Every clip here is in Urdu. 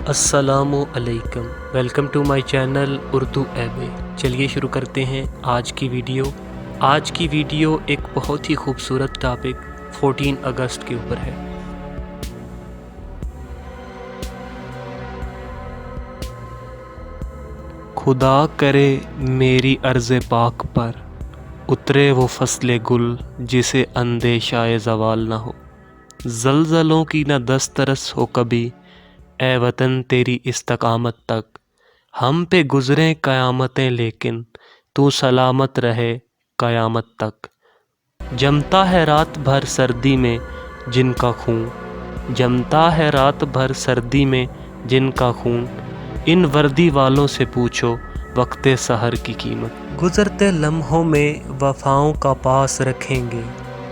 السلام علیکم، welcome to my channel Urdu ایبے۔ چلیے شروع کرتے ہیں آج کی ویڈیو ایک بہت ہی خوبصورت ٹاپک 14 اگست کے اوپر ہے۔ خدا کرے میری عرض پاک پر اترے وہ فصل گل جسے اندیشہ زوال نہ ہو، زلزلوں کی نہ دسترس ہو کبھی، اے وطن تیری استقامت تک، ہم پہ گزریں قیامتیں لیکن تو سلامت رہے قیامت تک۔ جمتا ہے رات بھر سردی میں جن کا خون، جمتا ہے رات بھر سردی میں جن کا خون، ان وردی والوں سے پوچھو وقت سحر کی قیمت۔ گزرتے لمحوں میں وفاؤں کا پاس رکھیں گے،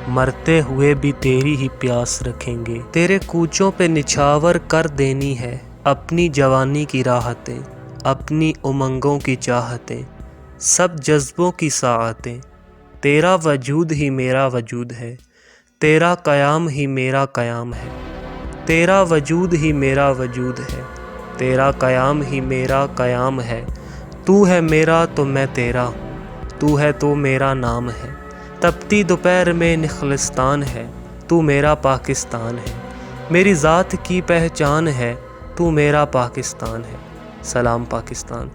مرتے ہوئے بھی تیری ہی پیاس رکھیں گے۔ تیرے کوچوں پہ نچھاور کر دینی ہے اپنی جوانی کی راحتیں، اپنی امنگوں کی چاہتیں، سب جذبوں کی ساعتیں۔ تیرا وجود ہی میرا وجود ہے، تیرا قیام ہی میرا قیام ہے، تیرا وجود ہی میرا وجود ہے، تیرا قیام ہی میرا قیام ہے۔ تو ہے میرا تو میں تیرا، تو ہے تو میرا نام ہے۔ تپتی دوپہر میں نخلستان ہے، تو میرا پاکستان ہے، میری ذات کی پہچان ہے، تو میرا پاکستان ہے۔ سلام پاکستان۔